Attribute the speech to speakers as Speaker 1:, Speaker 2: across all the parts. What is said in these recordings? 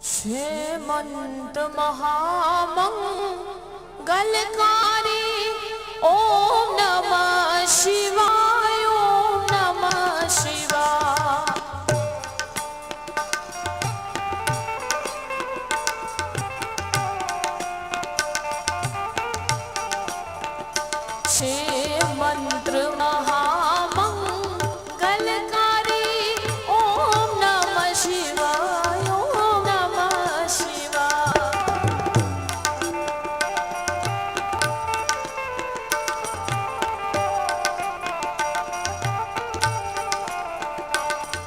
Speaker 1: श्रीमंत महामंगलकारी ओम नमः शिवाय ओम नमः शिवाय। श्रीमंत महामंगलकारी ओम नमः शिवाय ओम नमः शिवाय।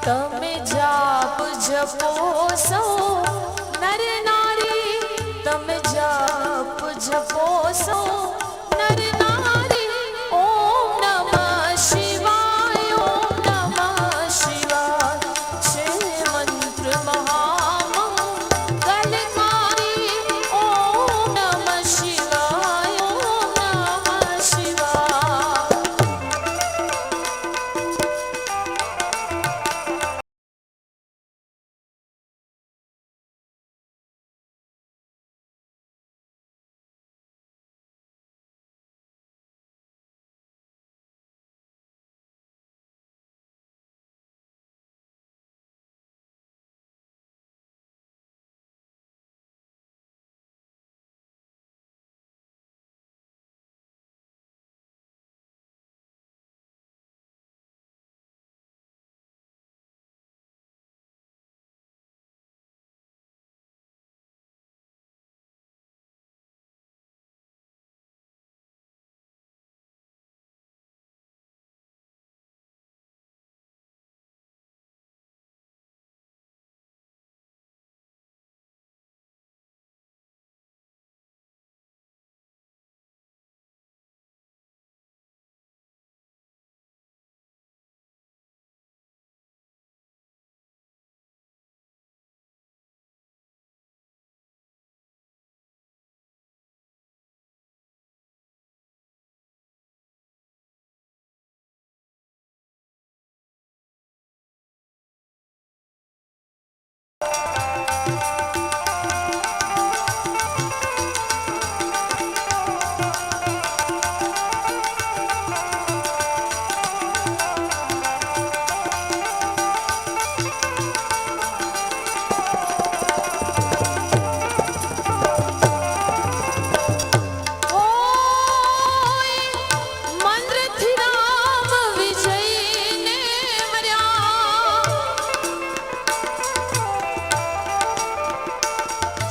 Speaker 1: तमे जाप जपो सो नर नारी, तमे जाप जपो सो नर नारी ओम नमः शिवाय ओम नमः शिवाय। श्री मंत्र महामंगलकारी ओम नमः शिवाय ओम नमः शिवाय।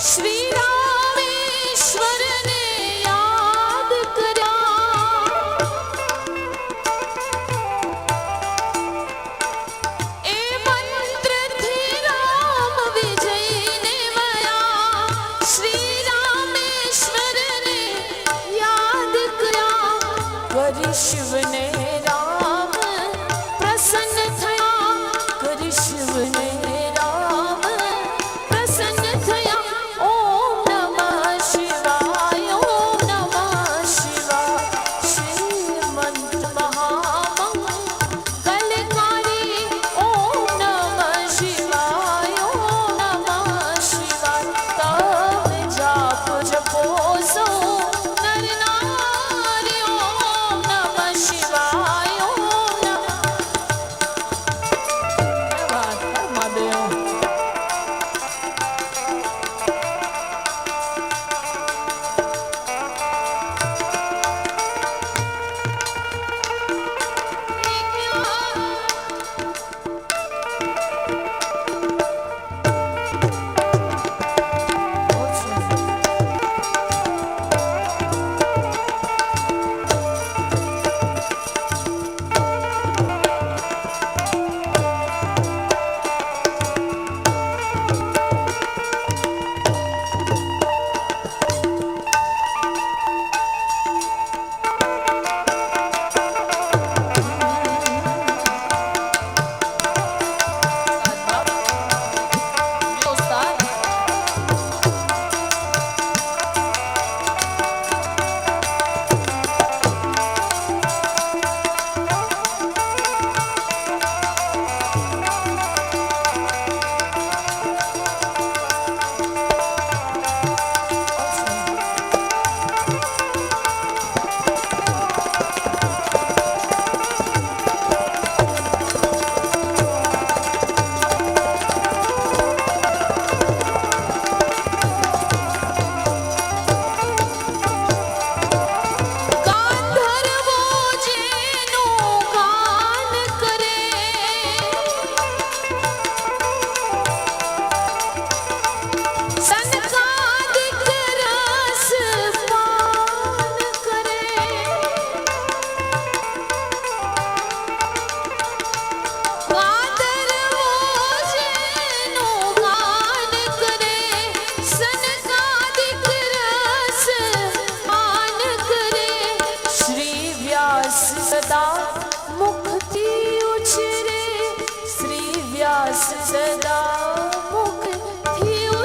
Speaker 1: श्री रामेश्वर ने याद करा, ए मंत्र थी राम विजय ने वया। श्री रामेश्वर ने याद करा, करी शिव ने राम प्रसन्न थया, करी शिव ने राम प्रसन्न थया। ओम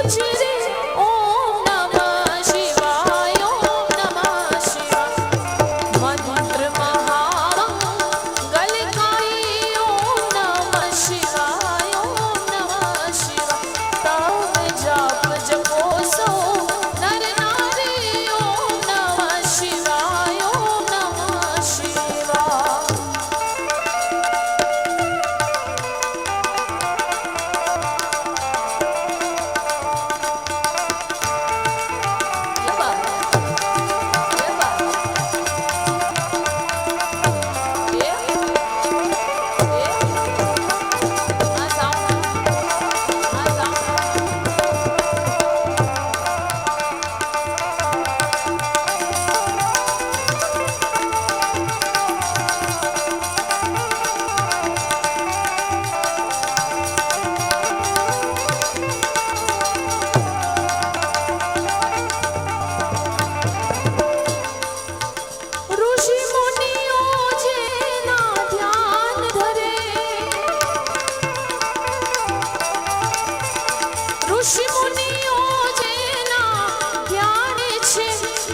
Speaker 1: ગુજરે ઓમ નમઃ શિવાય ઓમ નમઃ શિવાય મંત્ર મહામંગલકારી ઓમ નમઃ શિવાય ઓમ નમઃ શિવાય તવ જાપ જપો સો નર નારી ઓમ નમઃ શિવાય ઓમ નમઃ શિવાય ઋષિ મુનિઓ જેના ધ્યાન ધરે ઋષિ મુનિઓ જેના ધ્યાને છે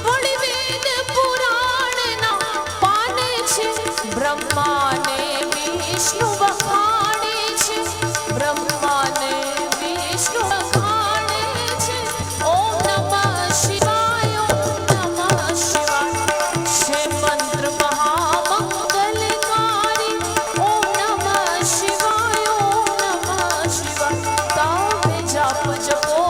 Speaker 1: વળી વેદ પુરાણના પાને છે બ્રહ્માને વિષ્ણુ વખાણે છે બ્રહ્માને વિષ્ણુ વખાણે છે ઓમ નમઃ શિવાય ઓમ નમઃ શિવાય છે મંત્ર મહામંગલકારી ઓમ નમઃ શિવાય ઓમ નમઃ શિવાય તાવે જાપ જપો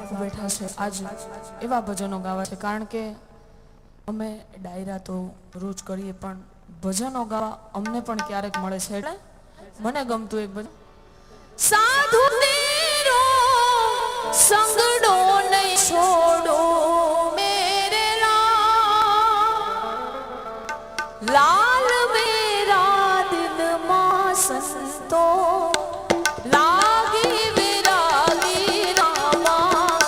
Speaker 1: બાપુ બેઠા છે આજ એવા ભજનો ગાવા છે, કારણ કે અમે ડાયરા તો રોજ કરીએ પણ ભજનો ગાવા અમને પણ ક્યારેક મળે છે, એટલે મને ગમતું એક ભજન સાધુ તેરો સંગડો નહીં છોડો મેરે લાલ મેરા દિલમાં સંતો લાગી વિરાગી રામા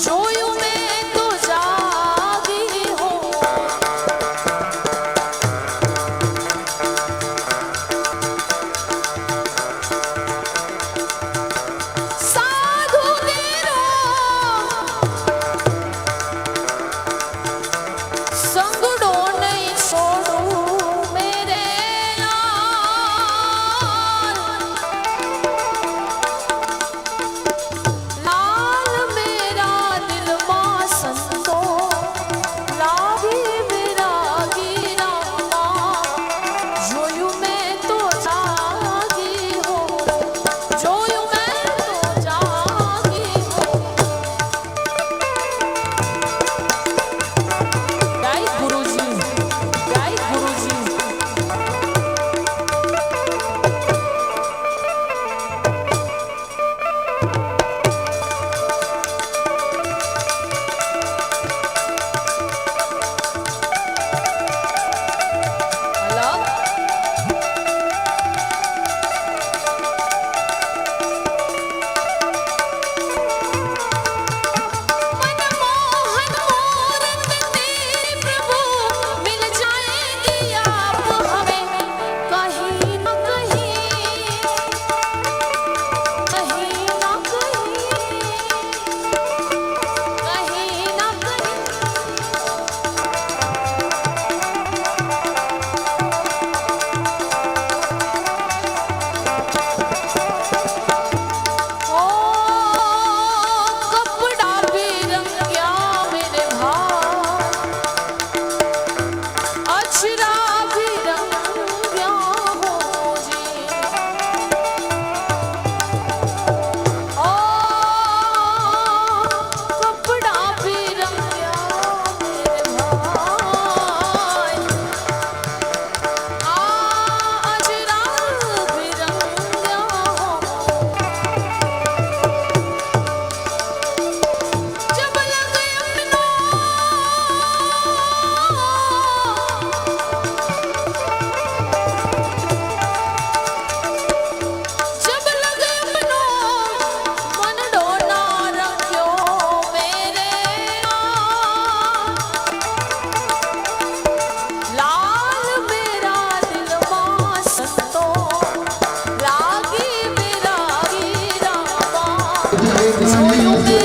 Speaker 1: જોયું મેં તો જાગી હો સાધુ તેરો સંગડો નહીં છોડું મેરે લાલ મેરા દિલમાં સંતો લાગી વિરાગી રામા જોયું મેં તો જાગી હો જોયું મેં તો જાગી હો ગાય ગુરુજી ગાય ગુરુજી અલગ मनमोहन मूरत तेरे प्रभु मिल जाएंगे आप हमें कहीं न कहीं कहीं न कहीं कहीं न कहीं ओ कपड़ा भी रंग गया मेरे भाई अचरा भी रंग गया हो जी ओ कपड़ा भी रंग गया मेरे भाई अचरा भी रंग गया हो जब लग अपनों जब लग अपनों मन डोना रखियो मेरे लाल मेरा दिलमा संतो लागी विरागी रामा जोયું મેં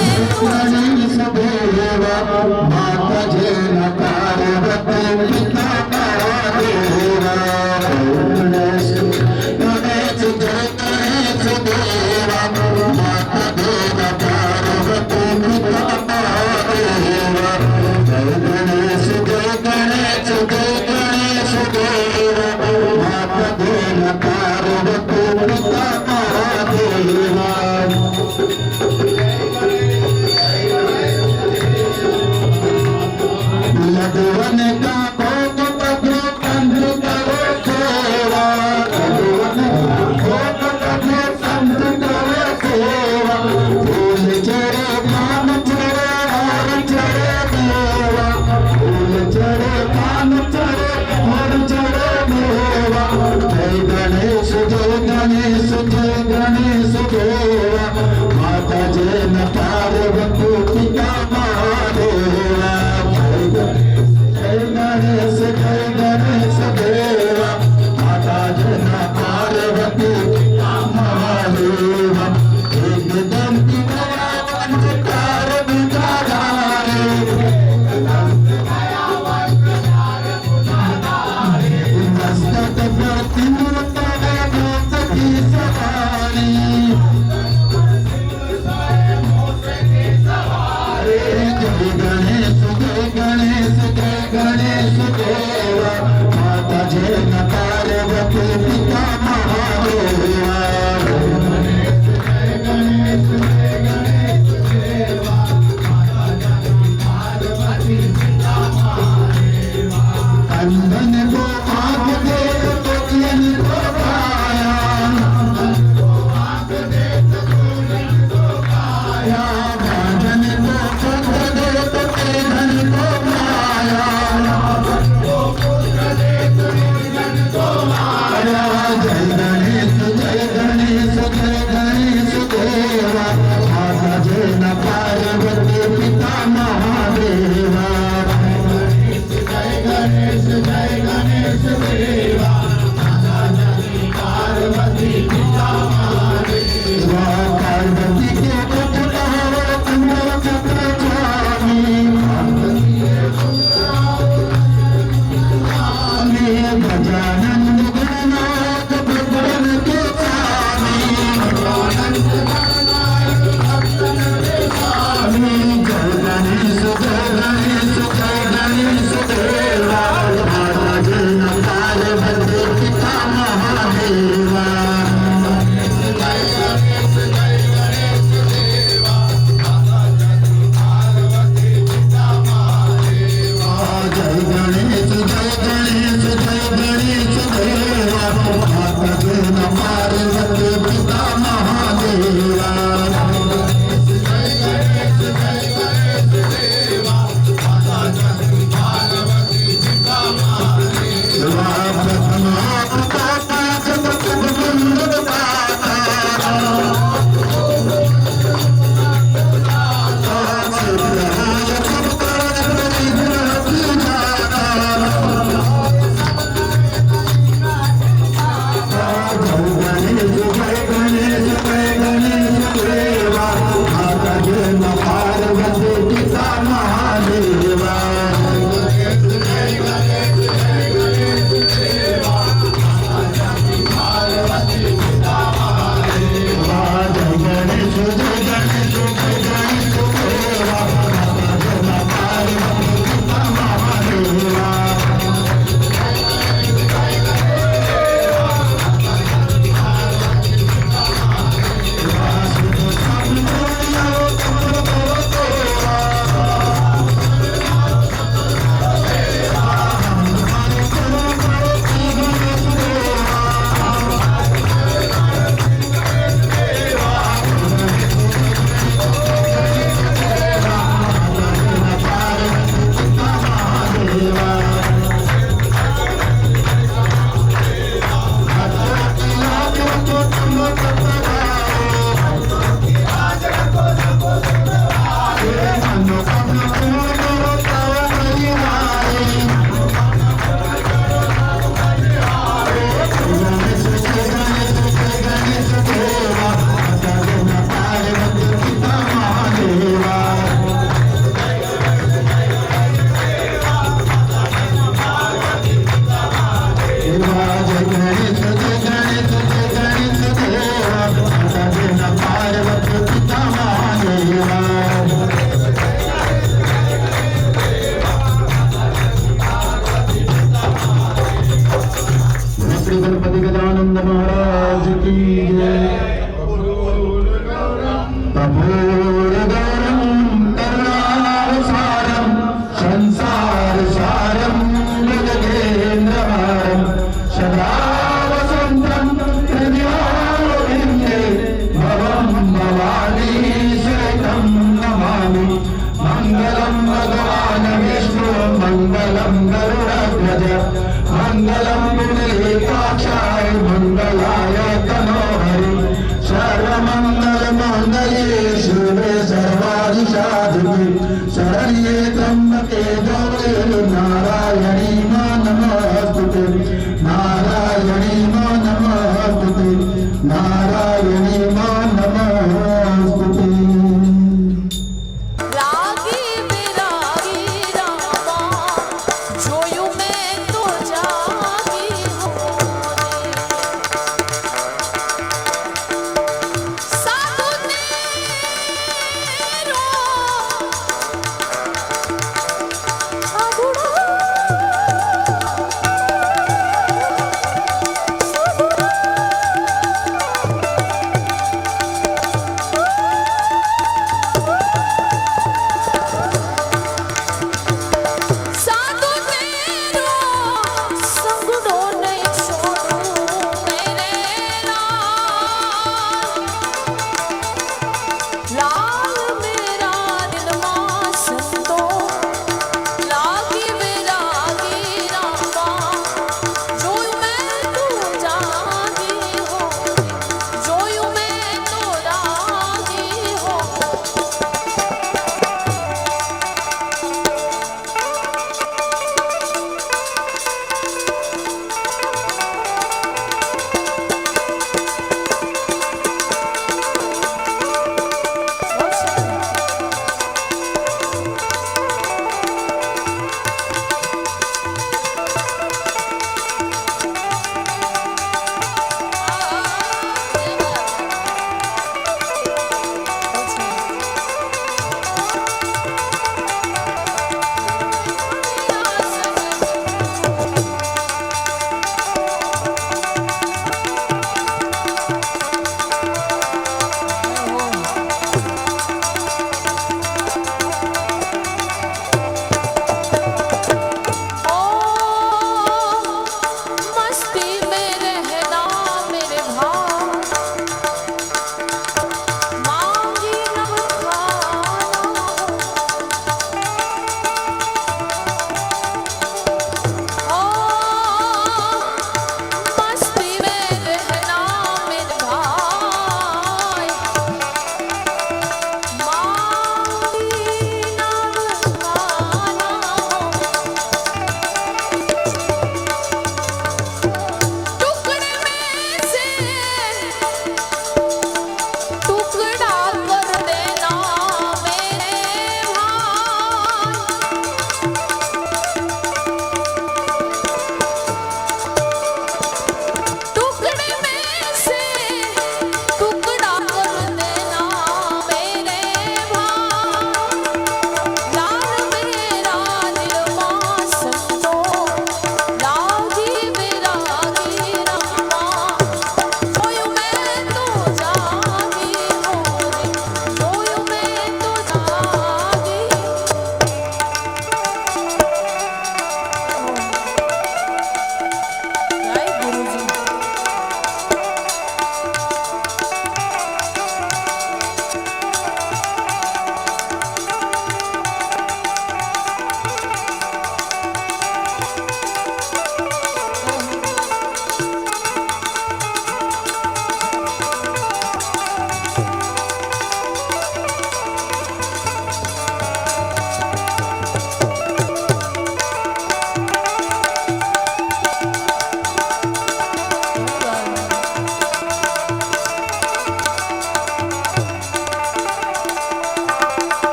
Speaker 2: Thank you.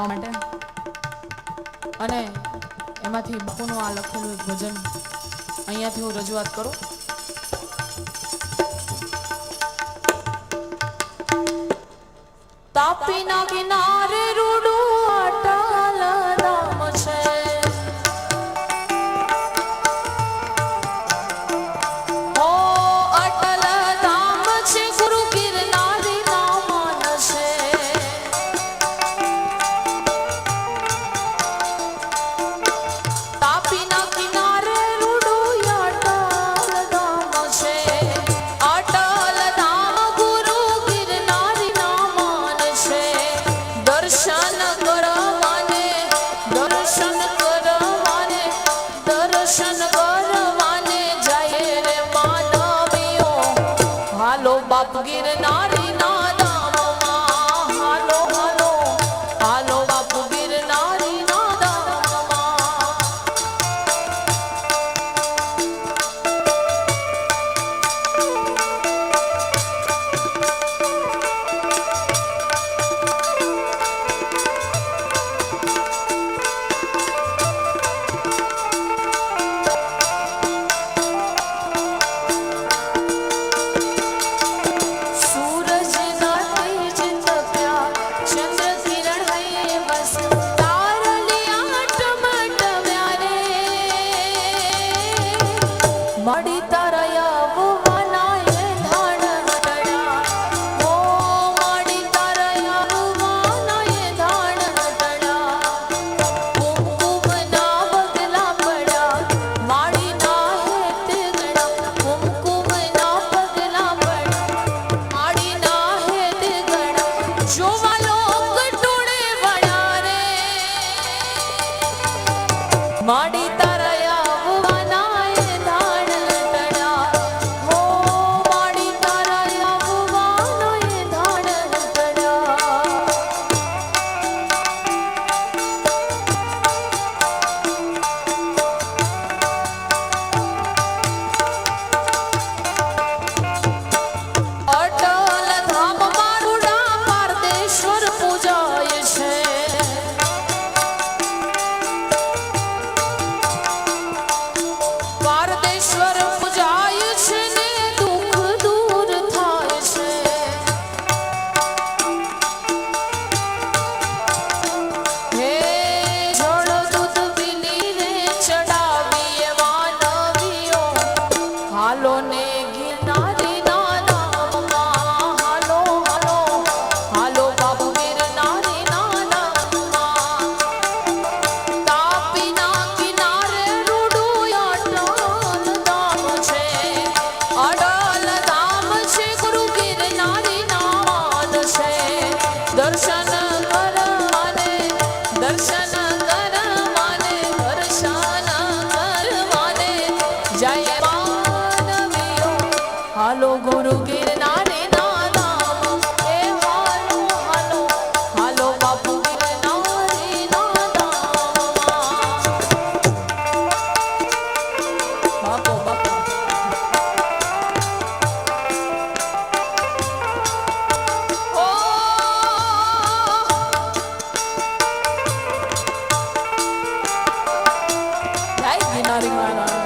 Speaker 1: ગાવા માટે અને એમાંથી બાપુનું આ લખેલું એક ભજન અહીંયાથી હું રજૂઆત કરું. તાપીના કિનારે રૂડું અટલ ધામ છે, ઓ અટલ ધામ છે, ગુરુ ગિરનારી ના માન છે. તાપીના કિનારે રૂડું અટલ ધામ છે, અટલ ધામ ગુરુ ગિરનારી ના માન છે. દર્શન કરવાને દર્શન કરવાને દર્શન કરવાને જાય રે માનવીઓ, હાલો બાપ ગિરનારી ના ધામમાં, હાલો હાલો હાલો બાપ ગિરનારી ના ધામમાં. સૂરજ ના તેજ તપ્યા, ચંદ્ર કિરણ હૈયે બસ, તારલિયા ટમટમ્યા રે. મળી તારા આવવાના એ ધાણ હટડા, ઓ મળી તારા આવવાના એ ધાણ હટડા. કુમકુમના બદલા પડ્યા, માળીના હેત ગળા, કુમકુમના બદલા પડ્યા, માળીના હેત ગળા. જોવા લોક ટોળે વળ્યા રે, માડી તારા આવવાના એ ધાણ હટડા, હો માડી તારા આવવાના એ ધાણ હટડા. અટલ ધામ મારુડા પારદેશ્વર પૂજાય છે, પારદેશ્વર પૂજાય છે ને દુઃખ દૂર થાય છે. હે જળ દૂધ પીને ચડાવીએ માનવીઓ, હાલો ને ગિરનારી ના ધામમાં, હાલો હાલો હાલો બાપુ ગિરનારી ના ધામમાં. તાપીના કિનારે રૂડું અટલ ધામ છે, અટલ ધામ છે, ગુરુ ગિરનારી ના માન છે. દર્શન કરવાને દર્શન કરવાને દર્શન કરવાને જાય માનવીઓ, હાલો ગુરુ ગિરનારી ના ધામ, એ હાલો હાલો હાલો બાપુ ગિરનારી ના ધામમાં. બાપો બાપો ઓ જય ગિરનારી માના.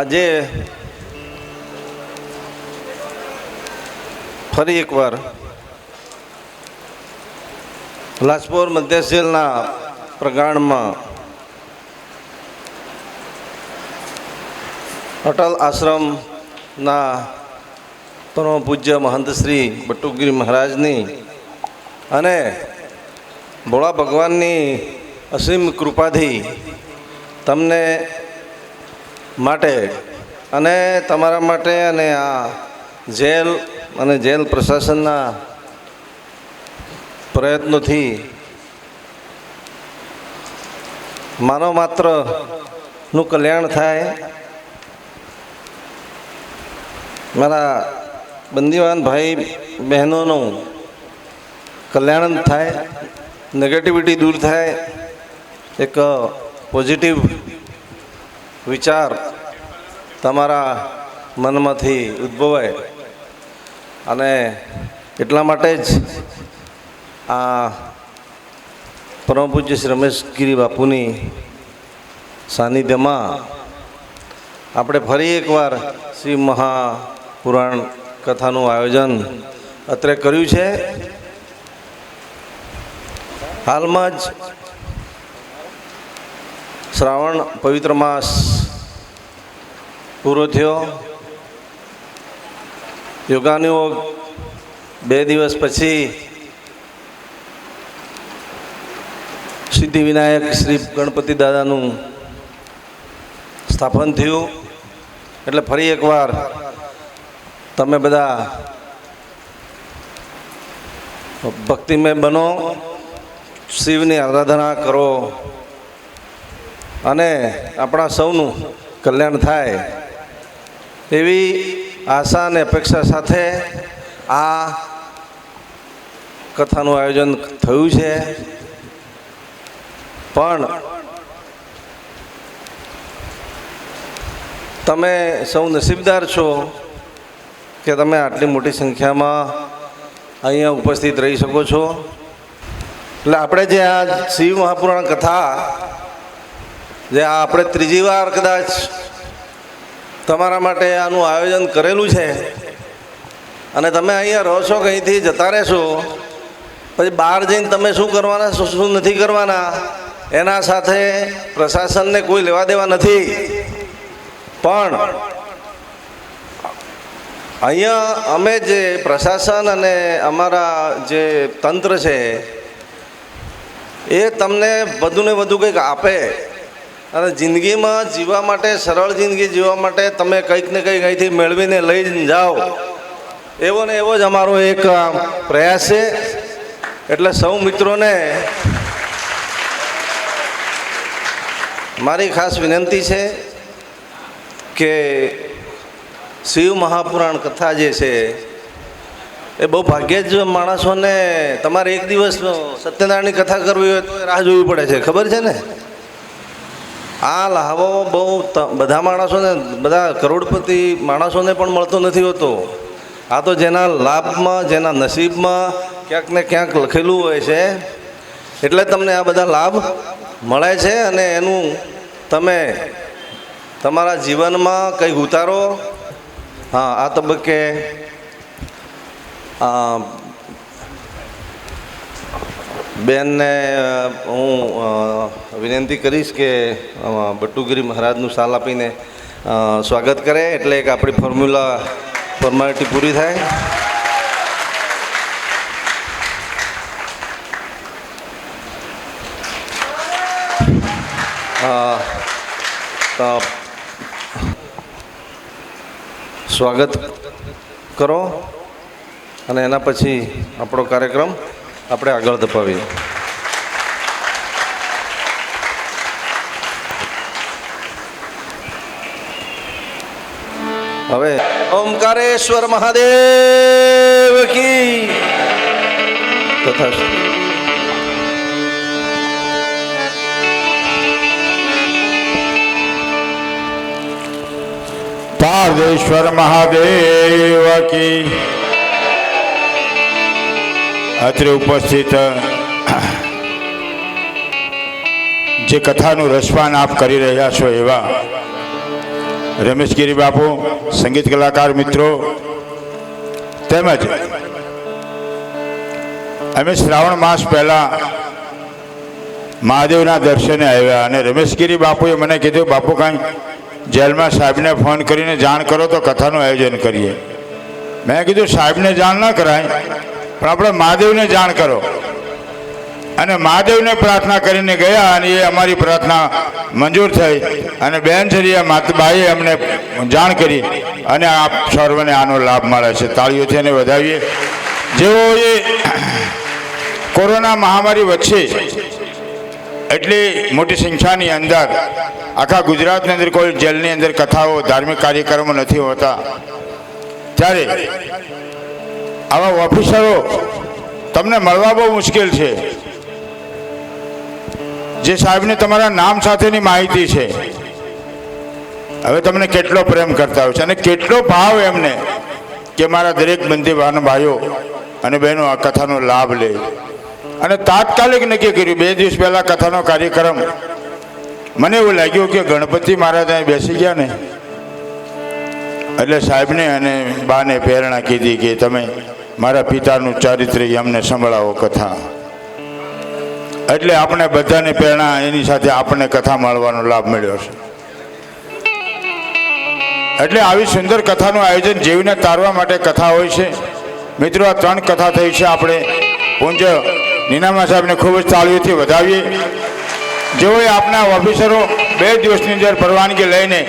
Speaker 2: આજે ફરી એકવાર લાજપોર મધ્ય જેલના પ્રગાણમાં અટલ આશ્રમના પરમ પૂજ્ય મહંત શ્રી બટુકગીરી મહારાજની અને ભોળા ભગવાનની અસીમ કૃપાથી તમને માટે અને તમારા માટે અને આ જેલ અને જેલ પ્રશાસનના પ્રયત્નોથી માનવ માત્રનું કલ્યાણ થાય, મારા બંદીવાન ભાઈ બહેનોનું કલ્યાણ થાય, નેગેટિવિટી દૂર થાય, એક પોઝિટિવ વિચાર તમારા મનમાંથી ઉદ્ભવે અને એટલા માટે જ આ પરમ પૂજ્ય શ્રી રમેશગીરી બાપુની સાનિધ્યમાં આપણે ફરી એકવાર શ્રી મહાપુરાણ કથાનું આયોજન અત્રે કર્યું છે. હાલમાં જ શ્રાવણ પવિત્ર માસ પૂરો થયો. યોગાનુયોગ 2 દિવસ પછી સિદ્ધિ વિનાયક શ્રી ગણપતિ દાદાનું સ્થાપન થયું. એટલે ફરી એકવાર તમે બધા ભક્તિમય બનો, શિવની આરાધના કરો અને આપણા સૌનું કલ્યાણ થાય એવી આશા અને અપેક્ષા સાથે આ કથાનું આયોજન થયું છે. પણ તમે સૌ નસીબદાર છો કે તમે આટલી મોટી સંખ્યામાં અહીંયા ઉપસ્થિત રહી શકો છો. એટલે આપણે જે આ શિવ મહાપુરાણ કથા જે આપણે ત્રીજી વાર કદાચ તમારા માટે આનું આયોજન કરેલું છે અને તમે અહીંયા રહો છો, કંઈથી જતા રહેશો, પછી બહાર જઈને તમે શું કરવાના શું નથી કરવાના એના સાથે પ્રશાસનને કોઈ લેવા દેવા નથી. પણ અહીંયા અમે જે પ્રશાસન અને અમારા જે તંત્ર છે એ તમને વધુને વધુ કંઈક આપે અને જિંદગીમાં જીવવા માટે, સરળ જિંદગી જીવવા માટે તમે કંઈક ને કંઈક અહીંથી મેળવીને લઈને જાઓ, એવો ને એવો જ અમારો એક પ્રયાસ છે. એટલે સૌ મિત્રોને મારી ખાસ વિનંતી છે કે શિવ મહાપુરાણ કથા જે છે એ બહુ ભાગ્યે જ માણસોને, તમારે એક દિવસ સત્યનારાયણની કથા કરવી હોય તો રાહ જોવી પડે છે, ખબર છે ને. આ લાહવો બહુ બધા માણસોને, બધા કરોડપતિ માણસોને પણ મળતો નથી હોતો. આ તો જેના લાભમાં, જેના નસીબમાં ક્યાંક ને ક્યાંક લખેલું હોય છે એટલે તમને આ બધા લાભ મળે છે અને એનું તમે તમારા જીવનમાં કંઈક ઉતારો. હા, આ તબક્કે બેનને હું વિનંતી કરીશ કે બટુકગીરી મહારાજનું શાલ આપીને સ્વાગત કરે, એટલે એક આપણી ફોર્માલિટી પૂરી થાય. સ્વાગત કરો અને એના પછી આપણો કાર્યક્રમ આપણે આગળ ધપાવીએ. હવે ઓમકારેશ્વર મહાદેવ કી તથા
Speaker 3: પાર્દેશ્વર મહાદેવ કી. અત્રે ઉપસ્થિત જે કથાનું રસપાન આપ કરી રહ્યા છો એવા રમેશગીરી બાપુ, સંગીત કલાકાર મિત્રો, તેમજ અમે શ્રાવણ માસ પહેલાં મહાદેવના દર્શને આવ્યા અને રમેશગીરી બાપુએ મને કીધું, બાપુ કાંઈ જેલમાં સાહેબને ફોન કરીને જાણ કરો તો કથાનું આયોજન કરીએ. મેં કીધું સાહેબને જાણ ના કરાય, પણ આપણે મહાદેવને જાણ કરો. અને મહાદેવને પ્રાર્થના કરીને ગયા અને એ અમારી પ્રાર્થના મંજૂર થઈ અને બેન છરીએ માતબાઈએ અમને જાણ કરી અને આપ સર્વને આનો લાભ મળે છે. તાળીઓથી એને વધાવીએ. જેઓ એ કોરોના મહામારી વચ્ચે એટલી મોટી સંખ્યાની અંદર આખા ગુજરાતની અંદર કોઈ જેલની અંદર કથાઓ, ધાર્મિક કાર્યક્રમો નથી હોતા, ત્યારે આવા ઓફિસરો તમને મળવા બહુ મુશ્કેલ છે, જે સાહેબને તમારા નામ સાથેની માહિતી છે. હવે તમને કેટલો પ્રેમ કરતા હોય છે અને કેટલો ભાવ એમને કે મારા દરેક બંદીવાન ભાઈઓ અને બહેનો આ કથાનો લાભ લે. અને તાત્કાલિક નક્કી કર્યું, 2 દિવસ પહેલાં કથાનો કાર્યક્રમ. મને એવું લાગ્યું કે ગણપતિ મહારાજ અહીં બેસી ગયા ને, એટલે સાહેબને અને બાને પ્રેરણા કીધી કે તમે મારા પિતાનું ચારિત્ર્ય અમને સંભળાવો કથા. એટલે આપણે બધાને પ્રેરણા, એની સાથે આપણને કથા મળવાનો લાભ મળ્યો છે. એટલે આવી સુંદર કથાનું આયોજન જીવને તારવા માટે કથા હોય છે. મિત્રો, આ 3 કથા થઈ છે. આપણે પૂજ્ય નીનામા સાહેબને ખૂબ જ તાળીઓથી વધાવીએ. જેઓએ આપણા ઓફિસરો 2 દિવસની અંદર પરવાનગી લઈને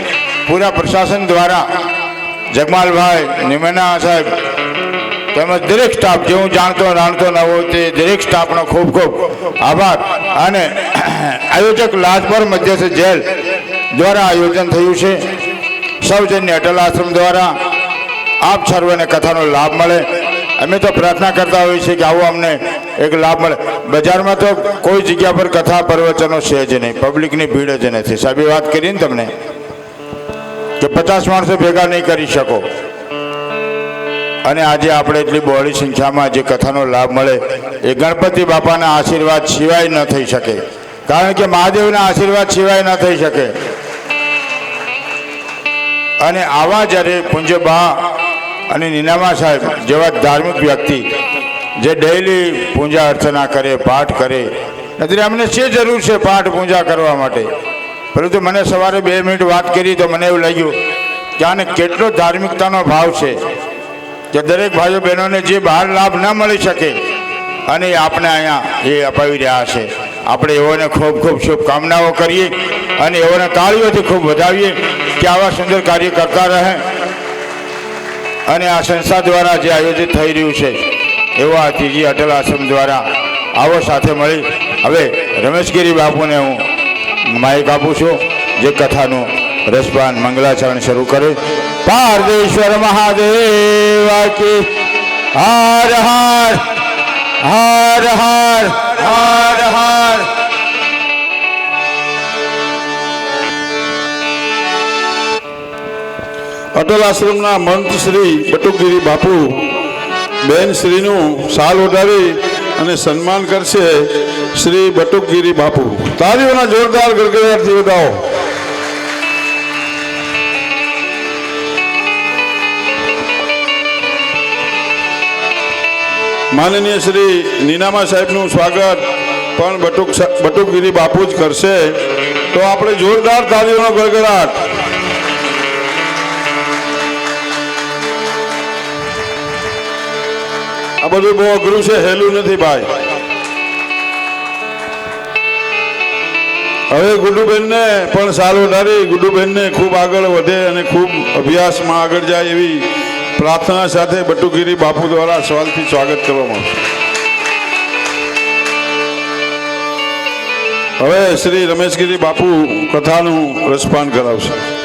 Speaker 3: પૂરા પ્રશાસન દ્વારા, જગમાલભાઈ, નિમેના સાહેબ તેમજ દરેક સ્ટાફ, જે હું જાણતો ન હોય તે દરેક સ્ટાફનો ખૂબ ખૂબ આભાર. અને આયોજક લાજપર મધ્યસ્થ જેલ દ્વારા આયોજન થયું છે. સૌજન્ય અટલ આશ્રમ દ્વારા આપ સર્વને કથાનો લાભ મળે. અમે તો પ્રાર્થના કરતા હોઈએ છીએ કે આવો અમને એક લાભ મળે. બજારમાં તો કોઈ જગ્યા પર કથા પ્રવચનો છે જ નહીં, પબ્લિકની ભીડ જ નથી. સાહેબે વાત કરી ને તમને કે 50 માણસો ભેગા નહીં કરી શકો, અને આજે આપણે એટલી બહોળી સંખ્યામાં જે કથાનો લાભ મળે એ ગણપતિ બાપાના આશીર્વાદ સિવાય ન થઈ શકે. કારણ કે મહાદેવના આશીર્વાદ સિવાય ન થઈ શકે. અને આવા જ્યારે પૂજ્ય બા અને નીનામા સાહેબ જેવા ધાર્મિક વ્યક્તિ જે ડેઈલી પૂજા અર્ચના કરે, પાઠ કરે, એટલે અમને શું જરૂર છે પાઠ પૂજા કરવા માટે? પરંતુ મને સવારે 2 મિનિટ વાત કરી તો મને એવું લાગ્યું કે આને કેટલો ધાર્મિકતાનો ભાવ છે કે દરેક ભાઈઓ બહેનોને જે બહાર લાભ ન મળી શકે અને આપણે અહીંયા એ અપાવી રહ્યા છે. આપણે એઓને ખૂબ ખૂબ શુભકામનાઓ કરીએ અને એઓને તાળીઓથી ખૂબ વધાવીએ કે આવા સુંદર કાર્ય કરતા રહે. અને આ સંસ્થા દ્વારા જે આયોજિત થઈ રહ્યું છે એવા ત્રીજી અટલ આશ્રમ દ્વારા આવો સાથે મળી. હવે રમેશગીરી બાપુને હું માઇક આપું છું, જે કથાનું રસપાન મંગલાચરણ શરૂ કરે. પારદેશ્વર મહાદેવ કી હર હર હર હર હર હર.
Speaker 4: અટલ આશ્રમના મંત શ્રી બટુકગીરી બાપુ બેન શ્રીનું શાલ ઓઢાવી અને સન્માન કરશે શ્રી બટુકગીરી બાપુ. તાળીઓના જોરદાર ગડગડાટથી વધાવો. માનનીય શ્રી નીનામા સાહેબનું સ્વાગત પણ બટુકગીરી બાપુ જ કરશે. તો આપણે જોરદાર તાળીઓનો ગડગડાટ. આ બધું બહુ અઘરું છે, હેલું નથી ભાઈ. હવે ગુડ્ડુબેનને પણ સાલ વધારી ગુડ્ડુબેનને ખૂબ આગળ વધે અને ખૂબ અભ્યાસમાં આગળ જાય એવી પ્રાર્થના સાથે બટુકગીરી બાપુ દ્વારા સવાલથી સ્વાગત કરવામાં આવશે. હવે શ્રી રમેશગીરી બાપુ કથાનું રસપાન કરાવશે.